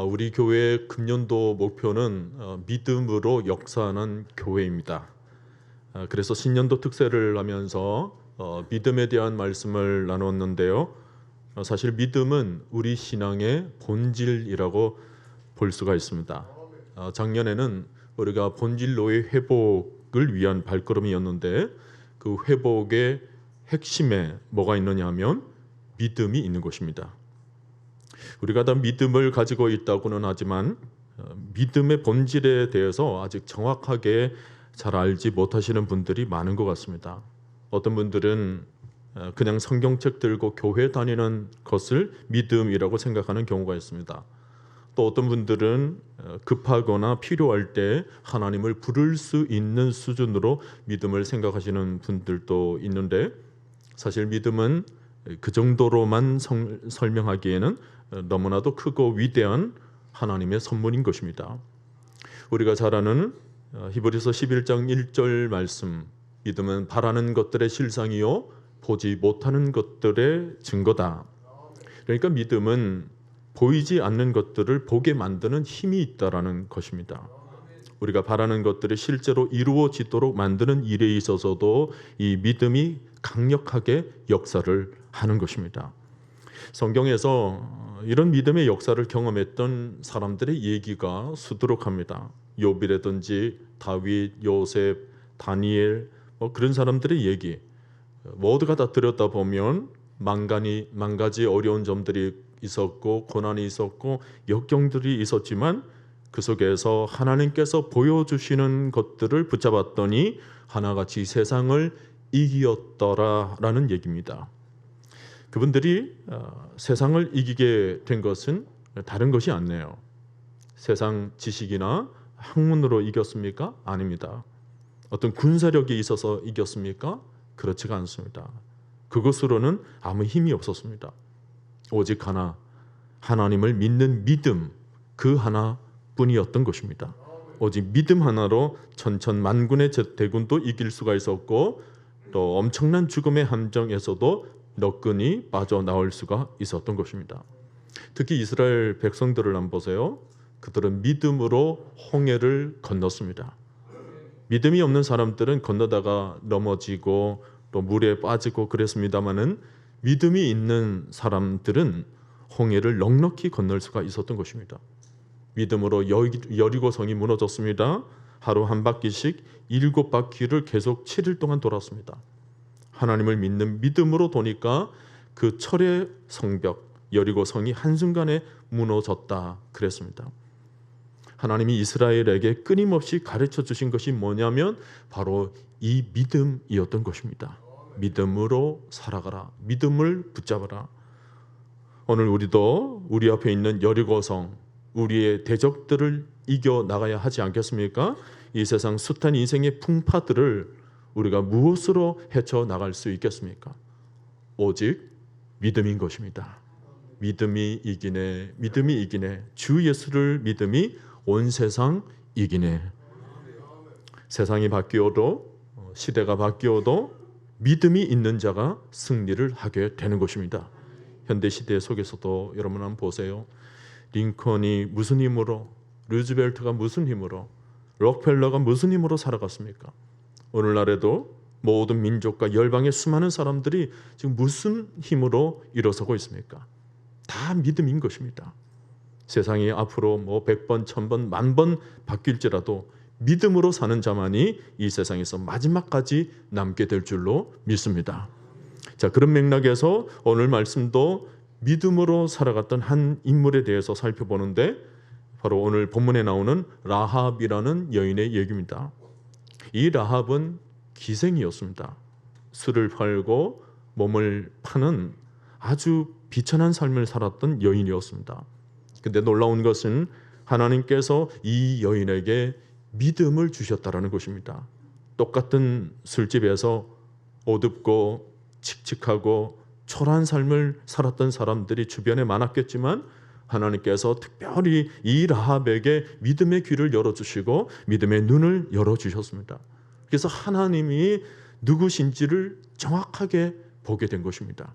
우리 교회의 금년도 목표는 믿음으로 역사하는 교회입니다. 그래서 신년도 특세를 하면서 믿음에 대한 말씀을 나눴는데요. 사실 믿음은 우리 신앙의 본질이라고 볼 수가 있습니다. 작년에는 우리가 본질로의 회복을 위한 발걸음이었는데 그 회복의 핵심에 뭐가 있느냐 하면 믿음이 있는 것입니다. 우리가 다 믿음을 가지고 있다고는 하지만 믿음의 본질에 대해서 아직 정확하게 잘 알지 못하시는 분들이 많은 것 같습니다. 어떤 분들은 그냥 성경책 들고 교회 다니는 것을 믿음이라고 생각하는 경우가 있습니다. 또 어떤 분들은 급하거나 필요할 때 하나님을 부를 수 있는 수준으로 믿음을 생각하시는 분들도 있는데, 사실 믿음은 그 정도로만 설명하기에는 너무나도 크고 위대한 하나님의 선물인 것입니다. 우리가 잘 아는 히브리서 11장 1절 말씀, 믿음은 바라는 것들의 실상이요 보지 못하는 것들의 증거다. 그러니까 믿음은 보이지 않는 것들을 보게 만드는 힘이 있다라는 것입니다. 우리가 바라는 것들이 실제로 이루어지도록 만드는 일에 있어서도 이 믿음이 강력하게 역사를 하는 것입니다. 성경에서 이런 믿음의 역사를 경험했던 사람들의 얘기가 수두룩합니다. 욥이라든지 다윗, 요셉, 다니엘, 그런 사람들의 얘기 모두가 다 들여다보면 만가지 어려운 점들이 있었고 고난이 있었고 역경들이 있었지만 그 속에서 하나님께서 보여주시는 것들을 붙잡았더니 하나같이 세상을 이기었더라라는 얘기입니다. 그분들이 세상을 이기게 된 것은 다른 것이 아니에요. 세상 지식이나 학문으로 이겼습니까? 아닙니다. 어떤 군사력이 있어서 이겼습니까? 그렇지가 않습니다. 그것으로는 아무 힘이 없었습니다. 오직 하나, 하나님을 믿는 믿음, 그 하나뿐이었던 것입니다. 오직 믿음 하나로 천천만군의 대군도 이길 수가 있었고, 또 엄청난 죽음의 함정에서도 너끈히 빠져나올 수가 있었던 것입니다. 특히 이스라엘 백성들을 한번 보세요. 그들은 믿음으로 홍해를 건넜습니다. 믿음이 없는 사람들은 건너다가 넘어지고 또 물에 빠지고 그랬습니다마는 믿음이 있는 사람들은 홍해를 넉넉히 건널 수가 있었던 것입니다. 믿음으로 여리고성이 무너졌습니다. 하루 한 바퀴씩 7바퀴를 계속 7일 동안 돌았습니다. 하나님을 믿는 믿음으로 도니까 그 철의 성벽 여리고성이 한순간에 무너졌다 그랬습니다. 하나님이 이스라엘에게 끊임없이 가르쳐 주신 것이 뭐냐면 바로 이 믿음이었던 것입니다. 믿음으로 살아가라. 믿음을 붙잡아라. 오늘 우리도 우리 앞에 있는 여리고성, 우리의 대적들을 이겨나가야 하지 않겠습니까? 이 세상 숱한 인생의 풍파들을 우리가 무엇으로 헤쳐나갈 수 있겠습니까? 오직 믿음인 것입니다. 믿음이 이기네, 믿음이 이기네. 주 예수를 믿음이 온 세상 이기네. 세상이 바뀌어도 시대가 바뀌어도 믿음이 있는 자가 승리를 하게 되는 것입니다. 현대시대 속에서도 여러분 한번 보세요. 링컨이 무슨 힘으로, 루즈벨트가 무슨 힘으로, 록펠러가 무슨 힘으로 살아갔습니까? 오늘날에도 모든 민족과 열방의 수많은 사람들이 지금 무슨 힘으로 일어서고 있습니까? 다 믿음인 것입니다. 세상이 앞으로 100번, 1000번, 10,000번 바뀔지라도 믿음으로 사는 자만이 이 세상에서 마지막까지 남게 될 줄로 믿습니다. 자, 그런 맥락에서 오늘 말씀도 믿음으로 살아갔던 한 인물에 대해서 살펴보는데, 바로 오늘 본문에 나오는 라합이라는 여인의 얘기입니다. 이 라합은 기생이었습니다. 술을 팔고 몸을 파는 아주 비천한 삶을 살았던 여인이었습니다. 근데 놀라운 것은 하나님께서 이 여인에게 믿음을 주셨다라는 것입니다. 똑같은 술집에서 어둡고 칙칙하고 초라한 삶을 살았던 사람들이 주변에 많았겠지만 하나님께서 특별히 이 라합에게 믿음의 귀를 열어주시고 믿음의 눈을 열어주셨습니다. 그래서 하나님이 누구신지를 정확하게 보게 된 것입니다.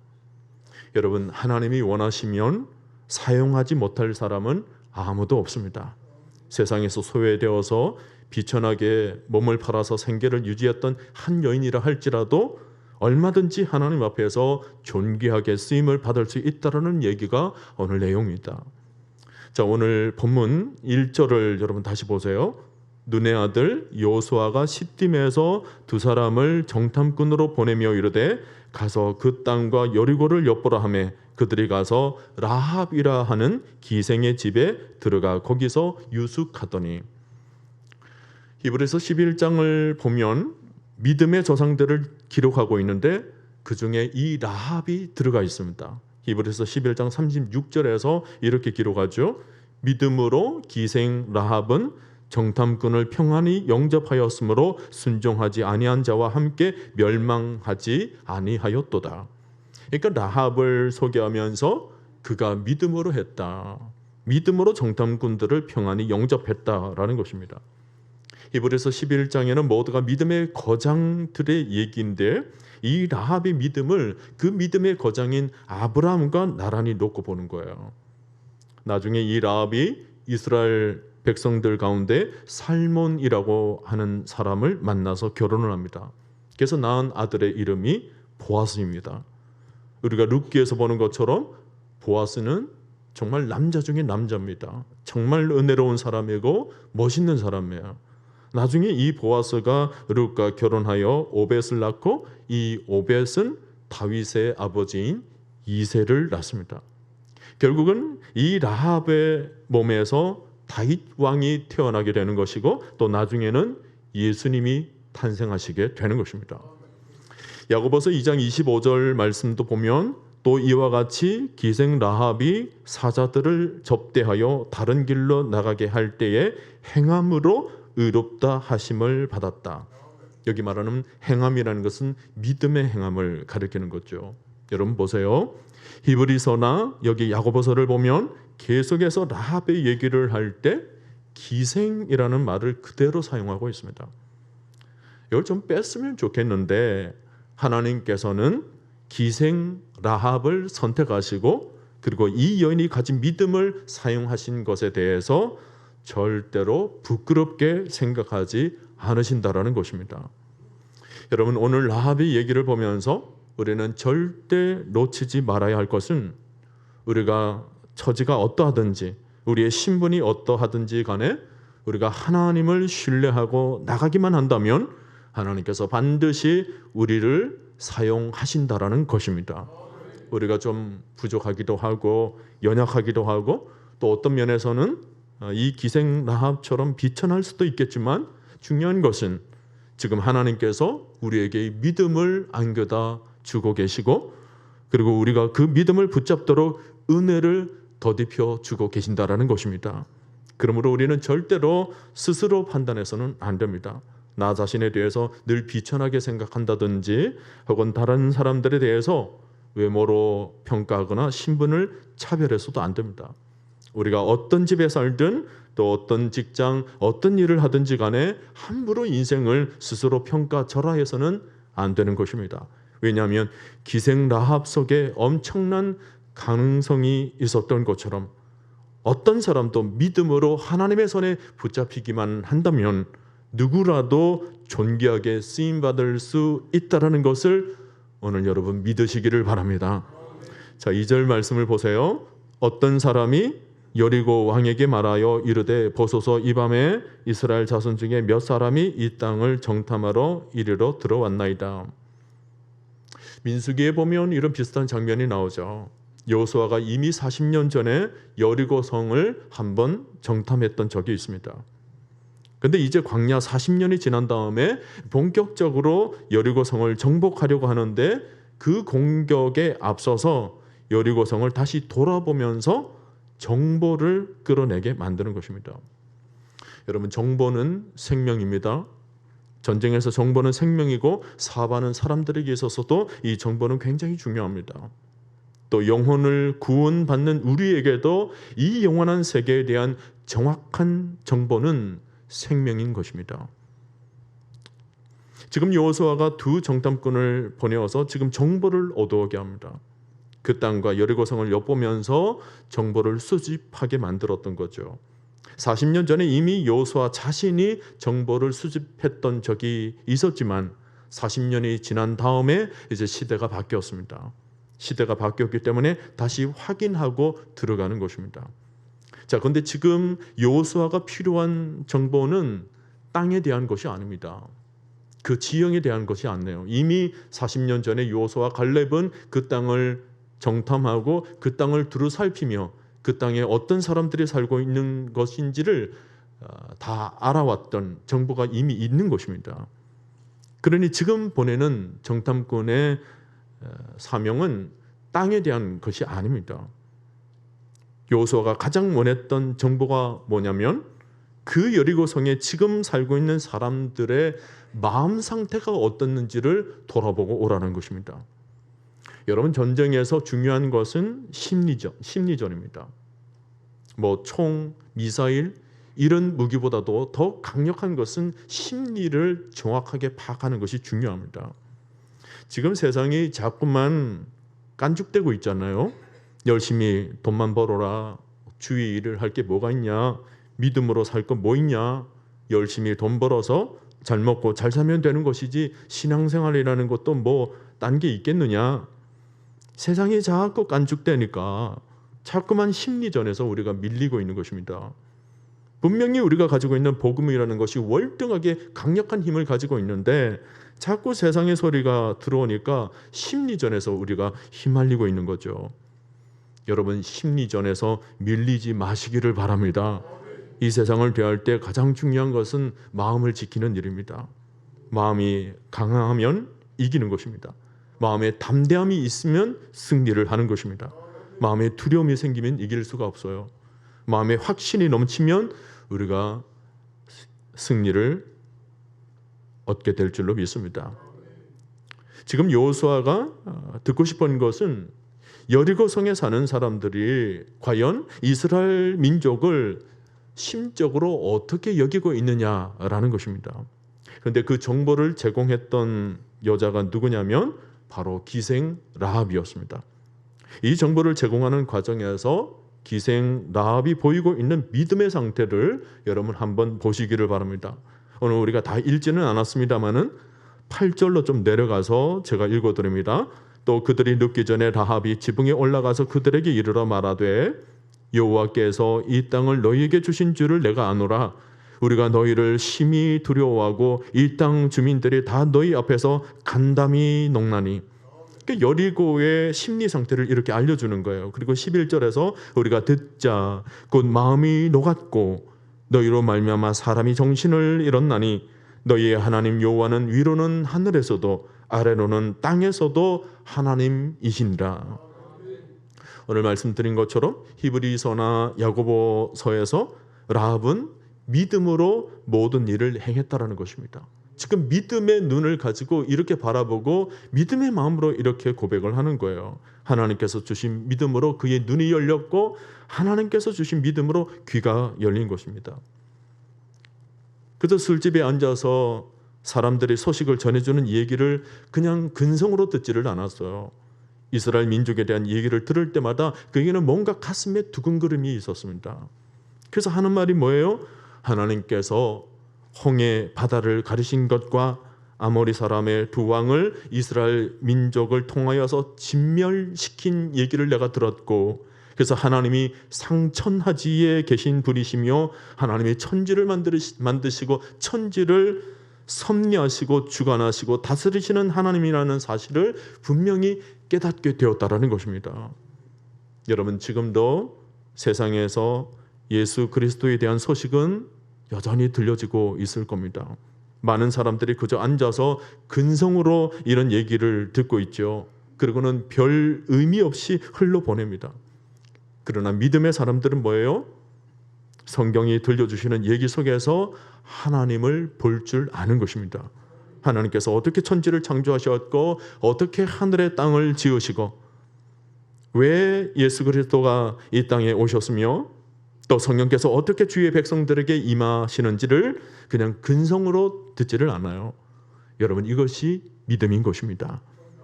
여러분, 하나님이 원하시면 사용하지 못할 사람은 아무도 없습니다. 세상에서 소외되어서 비천하게 몸을 팔아서 생계를 유지했던 한 여인이라 할지라도 얼마든지 하나님 앞에서 존귀하게 쓰임을 받을 수 있다는 얘기가 오늘 내용입니다. 자, 오늘 본문 1절을 여러분 다시 보세요. 눈의 아들 여호수아가 시딤에서 두 사람을 정탐꾼으로 보내며 이르되 가서 그 땅과 여리고를 엿보라 하매 그들이 가서 라합이라 하는 기생의 집에 들어가 거기서 유숙하더니. 히브리서 11장을 보면 믿음의 조상들을 기록하고 있는데 그 중에 이 라합이 들어가 있습니다. 히브리서 11장 36절에서 이렇게 기록하죠. 믿음으로 기생 라합은 정탐꾼을 평안히 영접하였으므로 순종하지 아니한 자와 함께 멸망하지 아니하였도다. 그러니까 라합을 소개하면서 그가 믿음으로 했다. 믿음으로 정탐꾼들을 평안히 영접했다라는 것입니다. 히브리서 11장에는 모두가 믿음의 거장들의 얘기인데 이 라합의 믿음을 그 믿음의 거장인 아브라함과 나란히 놓고 보는 거예요. 나중에 이 라합이 이스라엘 백성들 가운데 살몬이라고 하는 사람을 만나서 결혼을 합니다. 그래서 낳은 아들의 이름이 보아스입니다. 우리가 룻기에서 보는 것처럼 보아스는 정말 남자 중에 남자입니다. 정말 은혜로운 사람이고 멋있는 사람이에요. 나중에 이 보아스가 룻과 결혼하여 오벳을 낳고 이 오벳은 다윗의 아버지인 이새를 낳습니다. 결국은 이 라합의 몸에서 다윗 왕이 태어나게 되는 것이고 또 나중에는 예수님이 탄생하시게 되는 것입니다. 야고보서 2장 25절 말씀도 보면 또 이와 같이 기생 라합이 사자들을 접대하여 다른 길로 나가게 할 때에 행함으로 의롭다 하심을 받았다. 여기 말하는 행함이라는 것은 믿음의 행함을 가리키는 거죠. 여러분 보세요. 히브리서나 여기 야고보서를 보면 계속해서 라합의 얘기를 할 때 기생이라는 말을 그대로 사용하고 있습니다. 이걸 좀 뺐으면 좋겠는데 하나님께서는 기생 라합을 선택하시고 그리고 이 여인이 가진 믿음을 사용하신 것에 대해서 절대로 부끄럽게 생각하지 않으신다라는 것입니다. 여러분 오늘 라합의 얘기를 보면서 우리는 절대 놓치지 말아야 할 것은 우리가 처지가 어떠하든지 우리의 신분이 어떠하든지 간에 우리가 하나님을 신뢰하고 나가기만 한다면 하나님께서 반드시 우리를 사용하신다라는 것입니다. 우리가 좀 부족하기도 하고 연약하기도 하고 또 어떤 면에서는 이 기생 라합처럼 비천할 수도 있겠지만 중요한 것은 지금 하나님께서 우리에게 믿음을 안겨다 주고 계시고 그리고 우리가 그 믿음을 붙잡도록 은혜를 더딥혀 주고 계신다라는 것입니다. 그러므로 우리는 절대로 스스로 판단해서는 안 됩니다. 나 자신에 대해서 늘 비천하게 생각한다든지 혹은 다른 사람들에 대해서 외모로 평가하거나 신분을 차별해서도 안 됩니다. 우리가 어떤 집에 살든 또 어떤 직장, 어떤 일을 하든지 간에 함부로 인생을 스스로 평가절하해서는 안 되는 것입니다. 왜냐하면 기생 라합 속에 엄청난 가능성이 있었던 것처럼 어떤 사람도 믿음으로 하나님의 손에 붙잡히기만 한다면 누구라도 존귀하게 쓰임받을 수 있다는 것을 오늘 여러분 믿으시기를 바랍니다. 자, 2절 말씀을 보세요. 어떤 사람이 여리고 왕에게 말하여 이르되 보소서 이 밤에 이스라엘 자손 중에 몇 사람이 이 땅을 정탐하러 이리로 들어왔나이다. 민수기에 보면 이런 비슷한 장면이 나오죠. 여호수아가 이미 40년 전에 여리고 성을 한번 정탐했던 적이 있습니다. 근데 이제 광야 40년이 지난 다음에 본격적으로 여리고 성을 정복하려고 하는데 그 공격에 앞서서 여리고 성을 다시 돌아보면서 정보를 끌어내게 만드는 것입니다. 여러분 정보는 생명입니다. 전쟁에서 정보는 생명이고 사바는 사람들에게 있어서도 이 정보는 굉장히 중요합니다. 또 영혼을 구원받는 우리에게도 이 영원한 세계에 대한 정확한 정보는 생명인 것입니다. 지금 여호수아가 두 정탐꾼을 보내어서 지금 정보를 얻어오게 합니다. 그 땅과 여리고성을 엿보면서 정보를 수집하게 만들었던 거죠. 40년 전에 이미 여호수아 자신이 정보를 수집했던 적이 있었지만 40년이 지난 다음에 이제 시대가 바뀌었습니다. 시대가 바뀌었기 때문에 다시 확인하고 들어가는 것입니다. 자, 그런데 지금 여호수아가 필요한 정보는 땅에 대한 것이 아닙니다. 그 지형에 대한 것이 아니에요. 이미 40년 전에 여호수아와 갈렙은 그 땅을 정탐하고 그 땅을 두루 살피며 그 땅에 어떤 사람들이 살고 있는 것인지를 다 알아왔던 정보가 이미 있는 것입니다. 그러니 지금 보내는 정탐꾼의 사명은 땅에 대한 것이 아닙니다. 여호수아가 가장 원했던 정보가 뭐냐면 그 여리고성에 지금 살고 있는 사람들의 마음 상태가 어떻는지를 돌아보고 오라는 것입니다. 여러분, 전쟁에서 중요한 것은 심리전입니다. 뭐 총, 미사일 이런 무기보다도 더 강력한 것은 심리를 정확하게 파악하는 것이 중요합니다. 지금 세상이 자꾸만 깐죽대고 있잖아요. 열심히 돈만 벌어라. 주위 일을 할 게 뭐가 있냐. 믿음으로 살 거 뭐 있냐. 열심히 돈 벌어서 잘 먹고 잘 살면 되는 것이지 신앙생활이라는 것도 뭐 딴 게 있겠느냐. 세상이 자꾸 깐죽대니까 자꾸만 심리전에서 우리가 밀리고 있는 것입니다. 분명히 우리가 가지고 있는 복음이라는 것이 월등하게 강력한 힘을 가지고 있는데 자꾸 세상의 소리가 들어오니까 심리전에서 우리가 휘말리고 있는 거죠. 여러분, 심리전에서 밀리지 마시기를 바랍니다. 이 세상을 대할 때 가장 중요한 것은 마음을 지키는 일입니다. 마음이 강하면 이기는 것입니다. 마음에 담대함이 있으면 승리를 하는 것입니다. 마음에 두려움이 생기면 이길 수가 없어요. 마음에 확신이 넘치면 우리가 승리를 얻게 될 줄로 믿습니다. 지금 여호수아가 듣고 싶은 것은 여리고성에 사는 사람들이 과연 이스라엘 민족을 심적으로 어떻게 여기고 있느냐라는 것입니다. 그런데 그 정보를 제공했던 여자가 누구냐면 바로 기생 라합이었습니다. 이 정보를 제공하는 과정에서 기생 라합이 보이고 있는 믿음의 상태를 여러분 한번 보시기를 바랍니다. 오늘 우리가 다 읽지는 않았습니다마는 8절로 좀 내려가서 제가 읽어드립니다. 또 그들이 눕기 전에 라합이 지붕에 올라가서 그들에게 이르러 말하되 여호와께서 이 땅을 너희에게 주신 줄을 내가 아노라. 우리가 너희를 심히 두려워하고 이 땅 주민들이 다 너희 앞에서 간담이 녹나니. 그러니까 여리고의 심리 상태를 이렇게 알려주는 거예요. 그리고 11절에서 우리가 듣자 곧 마음이 녹았고 너희로 말미암아 사람이 정신을 잃었나니 너희의 하나님 여호와는 위로는 하늘에서도 아래로는 땅에서도 하나님이시니라. 오늘 말씀드린 것처럼 히브리서나 야고보서에서 라합은 믿음으로 모든 일을 행했다라는 것입니다. 지금 믿음의 눈을 가지고 이렇게 바라보고 믿음의 마음으로 이렇게 고백을 하는 거예요. 하나님께서 주신 믿음으로 그의 눈이 열렸고 하나님께서 주신 믿음으로 귀가 열린 것입니다. 그저 술집에 앉아서 사람들이 소식을 전해주는 얘기를 그냥 근성으로 듣지를 않았어요. 이스라엘 민족에 대한 얘기를 들을 때마다 그에게는 뭔가 가슴에 두근거림이 있었습니다. 그래서 하는 말이 뭐예요? 하나님께서 홍해 바다를 가르신 것과 아모리 사람의 두 왕을 이스라엘 민족을 통하여서 진멸시킨 얘기를 내가 들었고, 그래서 하나님이 상천하지에 계신 분이시며 하나님이 천지를 만드시고 천지를 섭리하시고 주관하시고 다스리시는 하나님이라는 사실을 분명히 깨닫게 되었다라는 것입니다. 여러분, 지금도 세상에서 예수 그리스도에 대한 소식은 여전히 들려지고 있을 겁니다. 많은 사람들이 그저 앉아서 근성으로 이런 얘기를 듣고 있죠. 그리고는 별 의미 없이 흘러보냅니다. 그러나 믿음의 사람들은 뭐예요? 성경이 들려주시는 얘기 속에서 하나님을 볼 줄 아는 것입니다. 하나님께서 어떻게 천지를 창조하셨고 어떻게 하늘의 땅을 지으시고 왜 예수 그리스도가 이 땅에 오셨으며 또 성령께서 어떻게 주의 백성들에게 임하시는지를 그냥 근성으로 듣지를 않아요. 여러분, 이것이 믿음인 것입니다.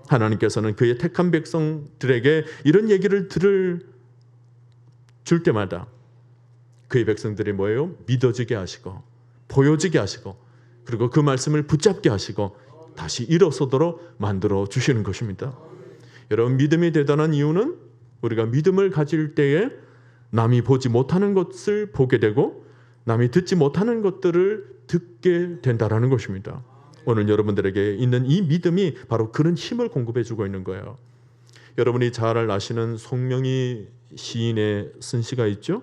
하나님께서는 그의 택한 백성들에게 이런 얘기를 줄 때마다 그의 백성들이 뭐예요? 믿어지게 하시고 보여지게 하시고 그리고 그 말씀을 붙잡게 하시고 다시 일어서도록 만들어 주시는 것입니다. 여러분, 믿음이 대단한 이유는 우리가 믿음을 가질 때에 남이 보지 못하는 것을 보게 되고 남이 듣지 못하는 것들을 듣게 된다라는 것입니다. 오늘 여러분들에게 있는 이 믿음이 바로 그런 힘을 공급해 주고 있는 거예요. 여러분이 잘 아시는 송명희 시인의 쓴 시가 있죠.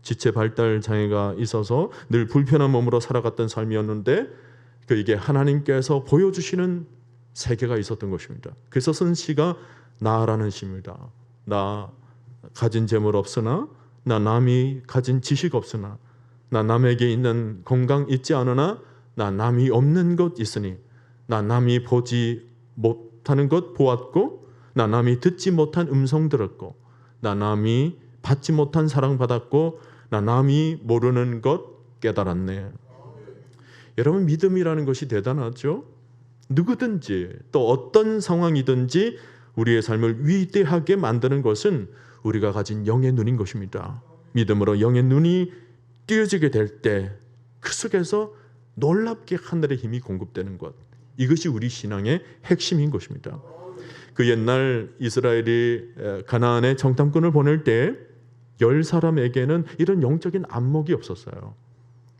지체 발달 장애가 있어서 늘 불편한 몸으로 살아갔던 삶이었는데 그에게 하나님께서 보여주시는 세계가 있었던 것입니다. 그래서 쓴 시가 나라는 시입니다. 나 가진 재물 없으나, 나 남이 가진 지식 없으나, 나 남에게 있는 건강 있지 않으나, 나 남이 없는 것 있으니, 나 남이 보지 못하는 것 보았고, 나 남이 듣지 못한 음성 들었고, 나 남이 받지 못한 사랑 받았고, 나 남이 모르는 것 깨달았네. 여러분, 믿음이라는 것이 대단하죠. 누구든지 또 어떤 상황이든지 우리의 삶을 위대하게 만드는 것은 우리가 가진 영의 눈인 것입니다. 믿음으로 영의 눈이 띄어지게 될 때 그 속에서 놀랍게 하늘의 힘이 공급되는 것, 이것이 우리 신앙의 핵심인 것입니다. 그 옛날 이스라엘이 가나안에 정탐꾼을 보낼 때 10사람에게는 이런 영적인 안목이 없었어요.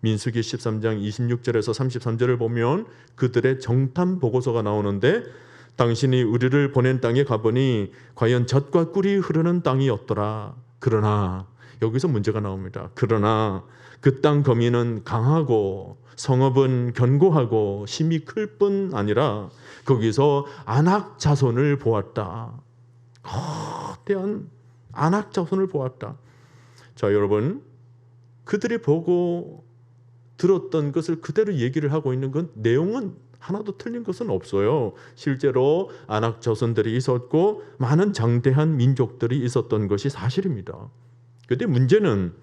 민수기 13장 26절에서 33절을 보면 그들의 정탐 보고서가 나오는데 당신이 우리를 보낸 땅에 가보니 과연 젖과 꿀이 흐르는 땅이었더라. 그러나 여기서 문제가 나옵니다. 그러나 그 땅 거민은 강하고 성읍은 견고하고 심이 클 뿐 아니라 거기서 안악 자손을 보았다. 거대한 안악 자손을 보았다. 자, 여러분, 그들이 보고 들었던 것을 그대로 얘기를 하고 있는 건 내용은 하나도 틀린 것은 없어요. 실제로 안악 자손들이 있었고 많은 장대한 민족들이 있었던 것이 사실입니다. 그런데 문제는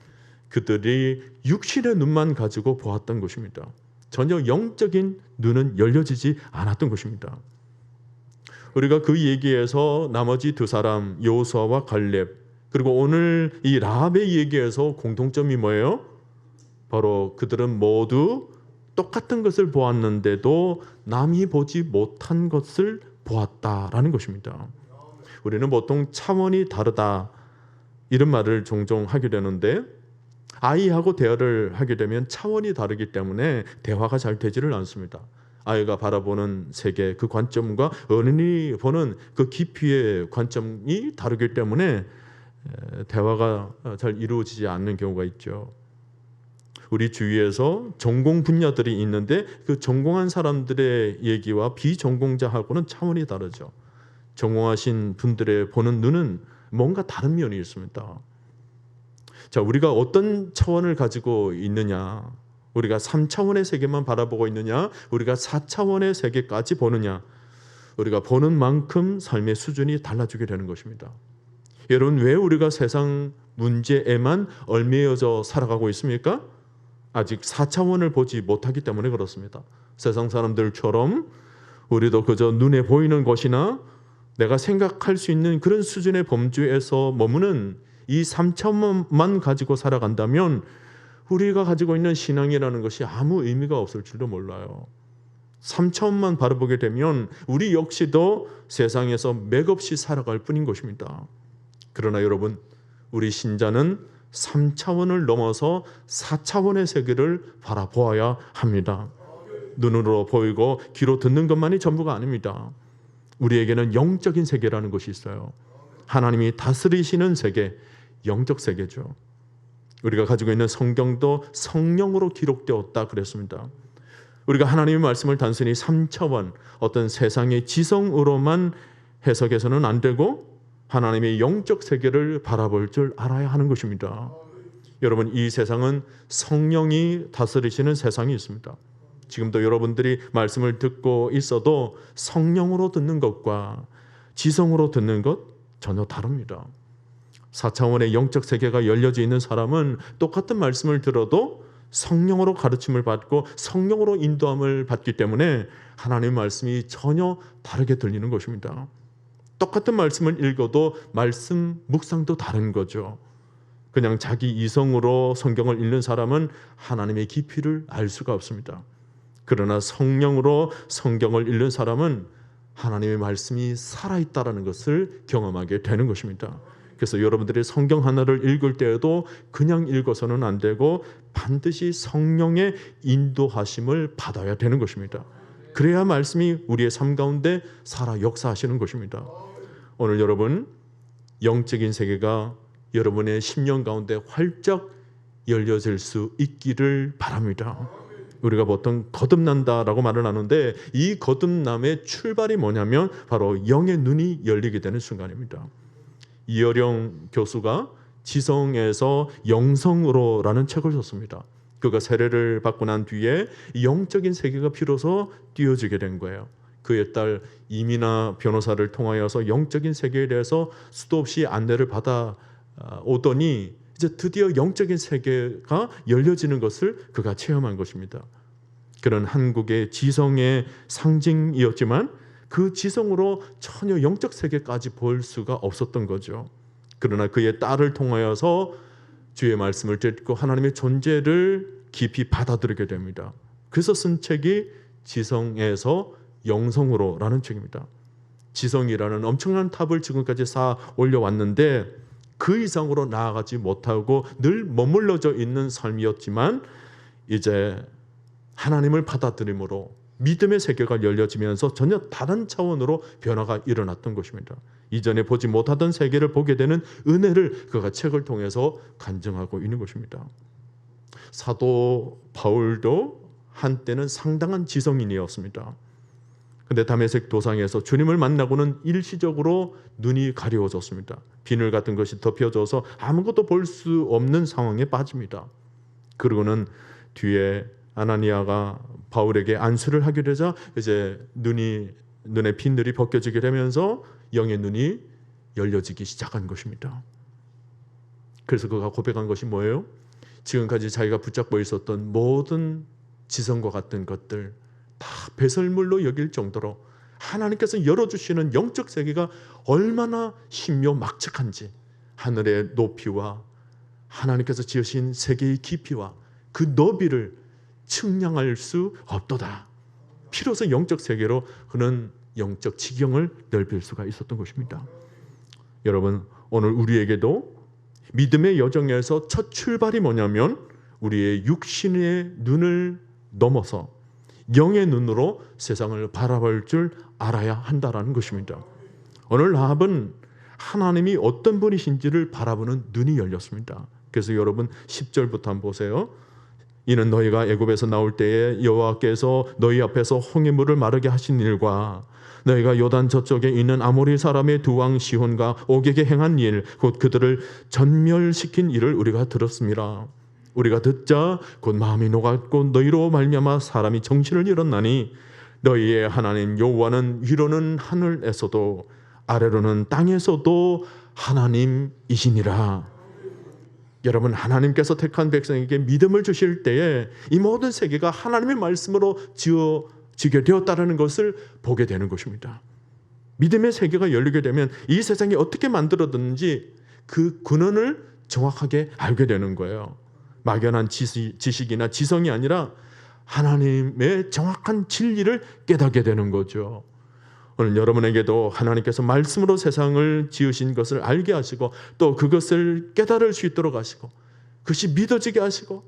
그들이 육신의 눈만 가지고 보았던 것입니다. 전혀 영적인 눈은 열려지지 않았던 것입니다. 우리가 그 얘기에서 나머지 두 사람 여호수아와 갈렙, 그리고 오늘 이 라합의 얘기에서 공통점이 뭐예요? 바로 그들은 모두 똑같은 것을 보았는데도 남이 보지 못한 것을 보았다라는 것입니다. 우리는 보통 차원이 다르다 이런 말을 종종 하게 되는데 아이하고 대화를 하게 되면 차원이 다르기 때문에 대화가 잘 되지를 않습니다. 아이가 바라보는 세계, 그 관점과 어른이 보는 그 깊이의 관점이 다르기 때문에 대화가 잘 이루어지지 않는 경우가 있죠. 우리 주위에서 전공 분야들이 있는데 그 전공한 사람들의 얘기와 비전공자하고는 차원이 다르죠. 전공하신 분들의 보는 눈은 뭔가 다른 면이 있습니다. 자, 우리가 어떤 차원을 가지고 있느냐, 우리가 3차원의 세계만 바라보고 있느냐, 우리가 4차원의 세계까지 보느냐, 우리가 보는 만큼 삶의 수준이 달라지게 되는 것입니다. 여러분, 왜 우리가 세상 문제에만 얽매여져 살아가고 있습니까? 아직 4차원을 보지 못하기 때문에 그렇습니다. 세상 사람들처럼 우리도 그저 눈에 보이는 것이나 내가 생각할 수 있는 그런 수준의 범주에서 머무는 이 3차원만 가지고 살아간다면 우리가 가지고 있는 신앙이라는 것이 아무 의미가 없을 줄도 몰라요. 3차원만 바라보게 되면 우리 역시도 세상에서 맥없이 살아갈 뿐인 것입니다. 그러나 여러분, 우리 신자는 3차원을 넘어서 4차원의 세계를 바라보아야 합니다. 눈으로 보이고 귀로 듣는 것만이 전부가 아닙니다. 우리에게는 영적인 세계라는 것이 있어요. 하나님이 다스리시는 세계, 영적 세계죠. 우리가 가지고 있는 성경도 성령으로 기록되었다 그랬습니다. 우리가 하나님의 말씀을 단순히 3차원 어떤 세상의 지성으로만 해석해서는 안 되고 하나님의 영적 세계를 바라볼 줄 알아야 하는 것입니다. 여러분, 이 세상은 성령이 다스리시는 세상이 있습니다. 지금도 여러분들이 말씀을 듣고 있어도 성령으로 듣는 것과 지성으로 듣는 것 전혀 다릅니다. 4차원의 영적 세계가 열려져 있는 사람은 똑같은 말씀을 들어도 성령으로 가르침을 받고 성령으로 인도함을 받기 때문에 하나님의 말씀이 전혀 다르게 들리는 것입니다. 똑같은 말씀을 읽어도 말씀 묵상도 다른 거죠. 그냥 자기 이성으로 성경을 읽는 사람은 하나님의 깊이를 알 수가 없습니다. 그러나 성령으로 성경을 읽는 사람은 하나님의 말씀이 살아있다는 것을 경험하게 되는 것입니다. 그래서 여러분들이 성경 하나를 읽을 때에도 그냥 읽어서는 안 되고 반드시 성령의 인도하심을 받아야 되는 것입니다. 그래야 말씀이 우리의 삶 가운데 살아 역사하시는 것입니다. 오늘 여러분, 영적인 세계가 여러분의 심령 가운데 활짝 열려질 수 있기를 바랍니다. 우리가 보통 거듭난다라고 말을 하는데 이 거듭남의 출발이 뭐냐면 바로 영의 눈이 열리게 되는 순간입니다. 이어령 교수가 지성에서 영성으로라는 책을 썼습니다. 그가 세례를 받고 난 뒤에 영적인 세계가 비로소 띄어지게 된 거예요. 그의 딸 이미나 변호사를 통하여서 영적인 세계에 대해서 수도 없이 안내를 받아 오더니 이제 드디어 영적인 세계가 열려지는 것을 그가 체험한 것입니다. 그런 한국의 지성의 상징이었지만 그 지성으로 전혀 영적 세계까지 볼 수가 없었던 거죠. 그러나 그의 딸을 통하여서 주의 말씀을 듣고 하나님의 존재를 깊이 받아들이게 됩니다. 그래서 쓴 책이 지성에서 영성으로라는 책입니다. 지성이라는 엄청난 탑을 지금까지 쌓아 올려왔는데 그 이상으로 나아가지 못하고 늘 머물러져 있는 삶이었지만 이제 하나님을 받아들임으로 믿음의 세계가 열려지면서 전혀 다른 차원으로 변화가 일어났던 것입니다. 이전에 보지 못하던 세계를 보게 되는 은혜를 그가 책을 통해서 간증하고 있는 것입니다. 사도 바울도 한때는 상당한 지성인이었습니다. 근데 다메섹 도상에서 주님을 만나고는 일시적으로 눈이 가려워졌습니다. 비늘 같은 것이 덮여져서 아무것도 볼 수 없는 상황에 빠집니다. 그러고는 뒤에 아나니아가 바울에게 안수를 하게 되자 이제 눈의 비늘이 벗겨지게 되면서 영의 눈이 열려지기 시작한 것입니다. 그래서 그가 고백한 것이 뭐예요? 지금까지 자기가 붙잡고 있었던 모든 지성과 같은 것들 다 배설물로 여길 정도로 하나님께서 열어주시는 영적 세계가 얼마나 신묘막측한지, 하늘의 높이와 하나님께서 지으신 세계의 깊이와 그 너비를 측량할 수 없도다. 비로소 영적 세계로 그는 영적 지경을 넓힐 수가 있었던 것입니다. 여러분, 오늘 우리에게도 믿음의 여정에서 첫 출발이 뭐냐면 우리의 육신의 눈을 넘어서 영의 눈으로 세상을 바라볼 줄 알아야 한다라는 것입니다. 오늘 라합은 하나님이 어떤 분이신지를 바라보는 눈이 열렸습니다. 그래서 여러분 10절부터 한번 보세요. 이는 너희가 애굽에서 나올 때에 여호와께서 너희 앞에서 홍해 물을 마르게 하신 일과 너희가 요단 저쪽에 있는 아모리 사람의 두 왕 시혼과 옥에게 행한 일, 곧 그들을 전멸시킨 일을 우리가 들었습니다. 우리가 듣자 곧 마음이 녹았고 너희로 말미암아 사람이 정신을 잃었나니 너희의 하나님 여호와는 위로는 하늘에서도 아래로는 땅에서도 하나님이시니라. 여러분, 하나님께서 택한 백성에게 믿음을 주실 때에 이 모든 세계가 하나님의 말씀으로 지어지게 되었다는 것을 보게 되는 것입니다. 믿음의 세계가 열리게 되면 이 세상이 어떻게 만들어졌는지 그 근원을 정확하게 알게 되는 거예요. 막연한 지식이나 지성이 아니라 하나님의 정확한 진리를 깨닫게 되는 거죠. 오늘 여러분에게도 하나님께서 말씀으로 세상을 지으신 것을 알게 하시고 또 그것을 깨달을 수 있도록 하시고 그것이 믿어지게 하시고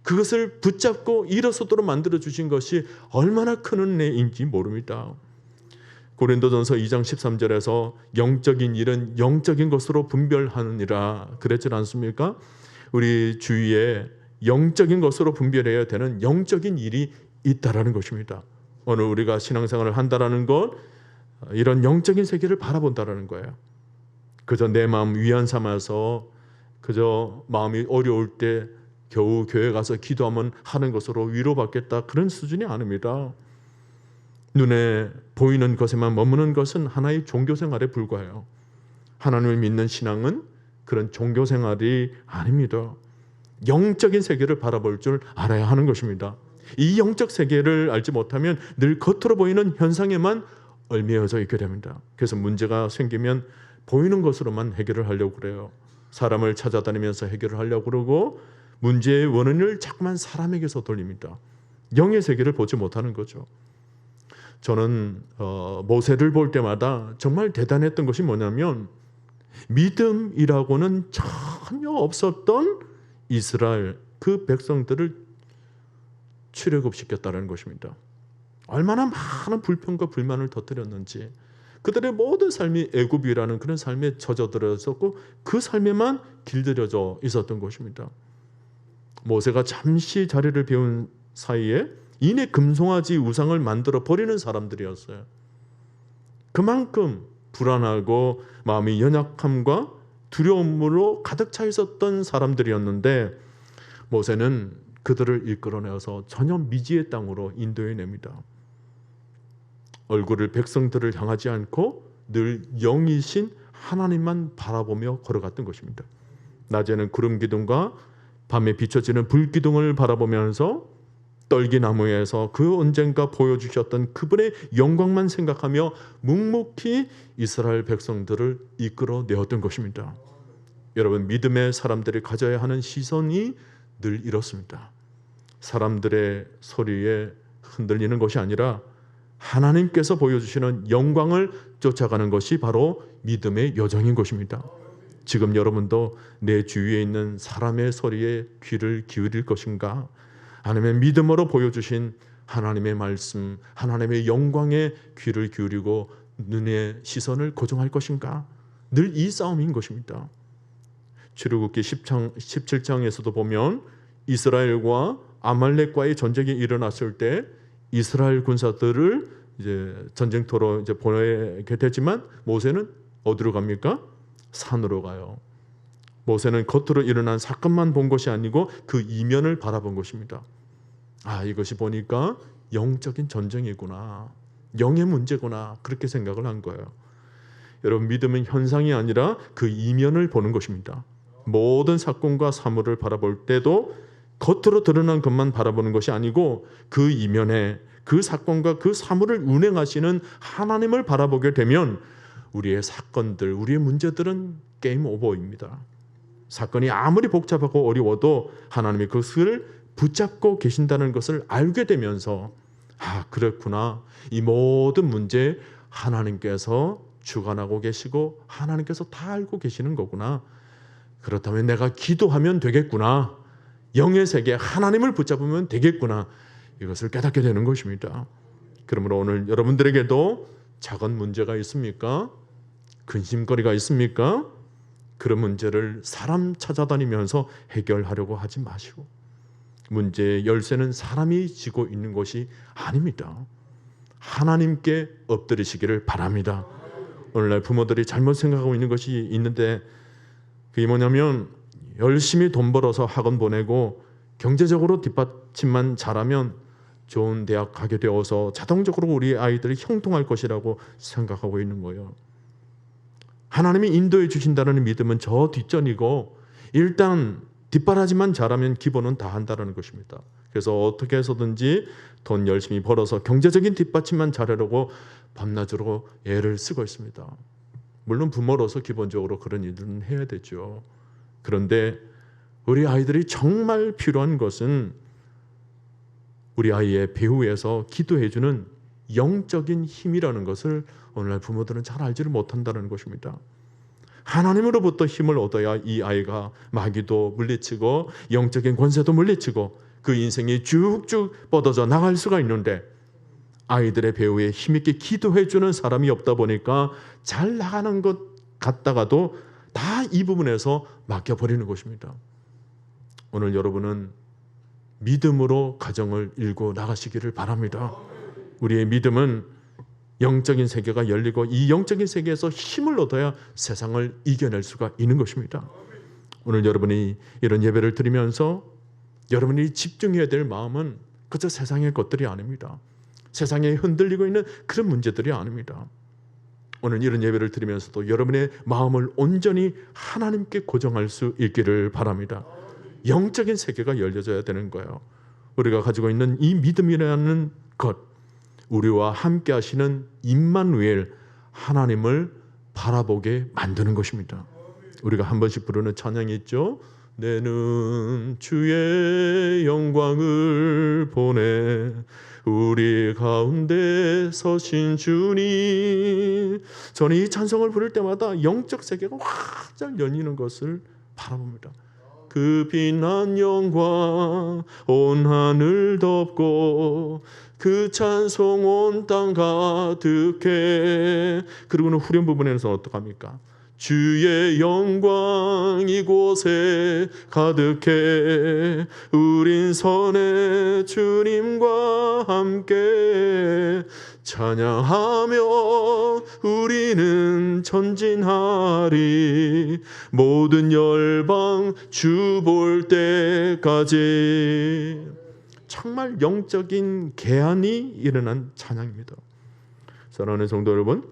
그것을 붙잡고 일어서도록 만들어 주신 것이 얼마나 큰 은혜인지 모릅니다. 고린도전서 2장 13절에서 영적인 일은 영적인 것으로 분별하느니라 그랬지 않습니까? 우리 주위에 영적인 것으로 분별해야 되는 영적인 일이 있다라는 것입니다. 오늘 우리가 신앙생활을 한다라는 것, 이런 영적인 세계를 바라본다라는 거예요. 그저 내 마음 위안 삼아서 그저 마음이 어려울 때 겨우 교회 가서 기도하면 하는 것으로 위로받겠다, 그런 수준이 아닙니다. 눈에 보이는 것에만 머무는 것은 하나의 종교생활에 불과해요. 하나님을 믿는 신앙은 그런 종교생활이 아닙니다. 영적인 세계를 바라볼 줄 알아야 하는 것입니다. 이 영적 세계를 알지 못하면 늘 겉으로 보이는 현상에만 얽매여져 있게 됩니다. 그래서 문제가 생기면 보이는 것으로만 해결을 하려고 그래요. 사람을 찾아다니면서 해결을 하려고 그러고 문제의 원인을 자꾸만 사람에게서 돌립니다. 영의 세계를 보지 못하는 거죠. 저는 모세를 볼 때마다 정말 대단했던 것이 뭐냐면 믿음이라고는 전혀 없었던 이스라엘 그 백성들을 출애굽시켰다는 것입니다. 얼마나 많은 불평과 불만을 터뜨렸는지, 그들의 모든 삶이 애굽이라는 그런 삶에 젖어들었었고 그 삶에만 길들여져 있었던 것입니다. 모세가 잠시 자리를 비운 사이에 이내 금송아지 우상을 만들어 버리는 사람들이었어요. 그만큼 불안하고 마음이 연약함과 두려움으로 가득 차 있었던 사람들이었는데 모세는 그들을 이끌어내어서 전혀 미지의 땅으로 인도해냅니다. 얼굴을 백성들을 향하지 않고 늘 영이신 하나님만 바라보며 걸어갔던 것입니다. 낮에는 구름 기둥과 밤에 비춰지는 불 기둥을 바라보면서 떨기나무에서 그 언젠가 보여주셨던 그분의 영광만 생각하며 묵묵히 이스라엘 백성들을 이끌어내었던 것입니다. 여러분, 믿음의 사람들이 가져야 하는 시선이 늘 이렇습니다. 사람들의 소리에 흔들리는 것이 아니라 하나님께서 보여주시는 영광을 쫓아가는 것이 바로 믿음의 여정인 것입니다. 지금 여러분도 내 주위에 있는 사람의 소리에 귀를 기울일 것인가? 아니면 믿음으로 보여주신 하나님의 말씀, 하나님의 영광에 귀를 기울이고 눈의 시선을 고정할 것인가? 늘 이 싸움인 것입니다. 출애굽기 17장에서도 보면 이스라엘과 아말렉과의 전쟁이 일어났을 때 이스라엘 군사들을 이제 전쟁터로 이제 보내게 되지만 모세는 어디로 갑니까? 산으로 가요. 모세는 겉으로 일어난 사건만 본 것이 아니고 그 이면을 바라본 것입니다. 아, 이것이 보니까 영적인 전쟁이구나, 영의 문제구나, 그렇게 생각을 한 거예요. 여러분, 믿음은 현상이 아니라 그 이면을 보는 것입니다. 모든 사건과 사물을 바라볼 때도 겉으로 드러난 것만 바라보는 것이 아니고 그 이면에 그 사건과 그 사물을 운행하시는 하나님을 바라보게 되면 우리의 사건들, 우리의 문제들은 게임 오버입니다. 사건이 아무리 복잡하고 어려워도 하나님이 그것을 붙잡고 계신다는 것을 알게 되면서 아, 그렇구나, 이 모든 문제 하나님께서 주관하고 계시고 하나님께서 다 알고 계시는 거구나, 그렇다면 내가 기도하면 되겠구나, 영의 세계 하나님을 붙잡으면 되겠구나, 이것을 깨닫게 되는 것입니다. 그러므로 오늘 여러분들에게도 작은 문제가 있습니까? 근심거리가 있습니까? 그런 문제를 사람 찾아다니면서 해결하려고 하지 마시고, 문제의 열쇠는 사람이 쥐고 있는 것이 아닙니다. 하나님께 엎드리시기를 바랍니다. 오늘날 부모들이 잘못 생각하고 있는 것이 있는데 그게 뭐냐면 열심히 돈 벌어서 학원 보내고 경제적으로 뒷받침만 잘하면 좋은 대학 가게 되어서 자동적으로 우리 아이들이 형통할 것이라고 생각하고 있는 거예요. 하나님이 인도해 주신다는 믿음은 저 뒷전이고 일단 뒷바라지만 잘하면 기본은 다 한다는 것입니다. 그래서 어떻게 해서든지 돈 열심히 벌어서 경제적인 뒷받침만 잘하려고 밤낮으로 애를 쓰고 있습니다. 물론 부모로서 기본적으로 그런 일들은 해야 되죠. 그런데 우리 아이들이 정말 필요한 것은 우리 아이의 배후에서 기도해주는 영적인 힘이라는 것을 오늘날 부모들은 잘 알지를 못한다는 것입니다. 하나님으로부터 힘을 얻어야 이 아이가 마귀도 물리치고 영적인 권세도 물리치고 그 인생이 쭉쭉 뻗어져 나갈 수가 있는데 아이들의 배후에 힘있게 기도해주는 사람이 없다 보니까 잘 나가는 것 같다가도 다 이 부분에서 막혀버리는 것입니다. 오늘 여러분은 믿음으로 가정을 일고 나가시기를 바랍니다. 우리의 믿음은 영적인 세계가 열리고 이 영적인 세계에서 힘을 얻어야 세상을 이겨낼 수가 있는 것입니다. 오늘 여러분이 이런 예배를 드리면서 여러분이 집중해야 될 마음은 그저 세상의 것들이 아닙니다. 세상에 흔들리고 있는 그런 문제들이 아닙니다. 오늘 이런 예배를 드리면서도 여러분의 마음을 온전히 하나님께 고정할 수 있기를 바랍니다. 영적인 세계가 열려져야 되는 거예요. 우리가 가지고 있는 이 믿음이라는 것, 우리와 함께 하시는 임마누엘 하나님을 바라보게 만드는 것입니다. 우리가 한 번씩 부르는 찬양이 있죠. 내는 주의 영광을 보내 우리 가운데 서신 주님. 저는 이 찬송을 부를 때마다 영적 세계가 활짝 열리는 것을 바라봅니다. 그 빛난 영광 온 하늘 덮고 그 찬송 온 땅 가득해. 그리고는 후렴 부분에서 어떡합니까? 주의 영광 이곳에 가득해 우린 선의 주님과 함께 찬양하며 우리는 전진하리 모든 열방 주 볼 때까지. 정말 영적인 개안이 일어난 찬양입니다. 사랑하는 성도 여러분,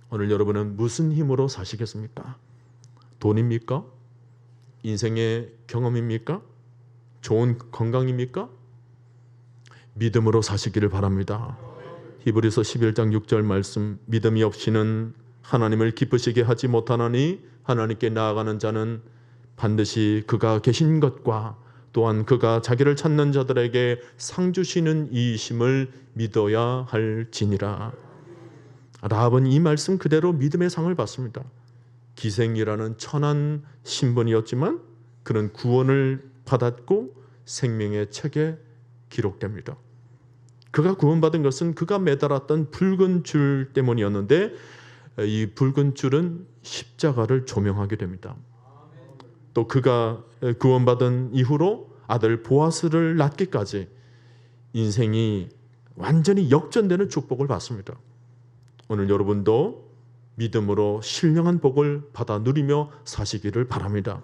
오늘 여러분은 무슨 힘으로 사시겠습니까? 돈입니까? 인생의 경험입니까? 좋은 건강입니까? 믿음으로 사시기를 바랍니다. 히브리서 11장 6절 말씀, 믿음이 없이는 하나님을 기쁘시게 하지 못하나니 하나님께 나아가는 자는 반드시 그가 계신 것과 또한 그가 자기를 찾는 자들에게 상 주시는 이심을 믿어야 할지니라. 라합은 이 말씀 그대로 믿음의 상을 받습니다. 기생이라는 천한 신분이었지만 그는 구원을 받았고 생명의 책에 기록됩니다. 그가 구원받은 것은 그가 매달았던 붉은 줄 때문이었는데 이 붉은 줄은 십자가를 조명하게 됩니다. 또 그가 구원받은 이후로 아들 보아스를 낳기까지 인생이 완전히 역전되는 축복을 받습니다. 오늘 여러분도 믿음으로 신령한 복을 받아 누리며 사시기를 바랍니다.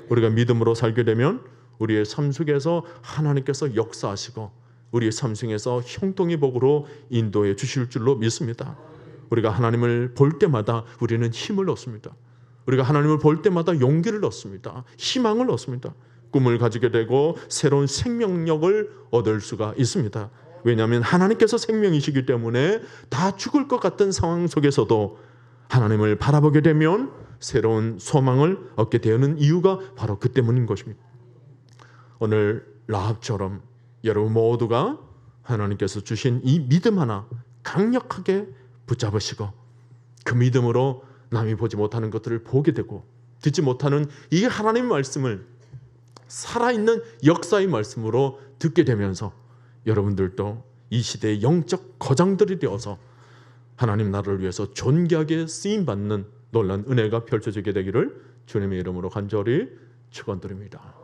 우리가 믿음으로 살게 되면 우리의 삶 속에서 하나님께서 역사하시고 우리의 삶 속에서 형통의 복으로 인도해 주실 줄로 믿습니다. 우리가 하나님을 볼 때마다 우리는 힘을 얻습니다. 우리가 하나님을 볼 때마다 용기를 얻습니다. 희망을 얻습니다. 꿈을 가지게 되고 새로운 생명력을 얻을 수가 있습니다. 왜냐하면 하나님께서 생명이시기 때문에 다 죽을 것 같은 상황 속에서도 하나님을 바라보게 되면 새로운 소망을 얻게 되는 이유가 바로 그 때문인 것입니다. 오늘 라합처럼 여러분 모두가 하나님께서 주신 이 믿음 하나 강력하게 붙잡으시고 그 믿음으로 남이 보지 못하는 것들을 보게 되고 듣지 못하는 이 하나님의 말씀을 살아있는 역사의 말씀으로 듣게 되면서 여러분들도 이 시대의 영적 거장들이 되어서 하나님 나라를 위해서 존귀하게 쓰임받는 놀라운 은혜가 펼쳐지게 되기를 주님의 이름으로 간절히 축원드립니다.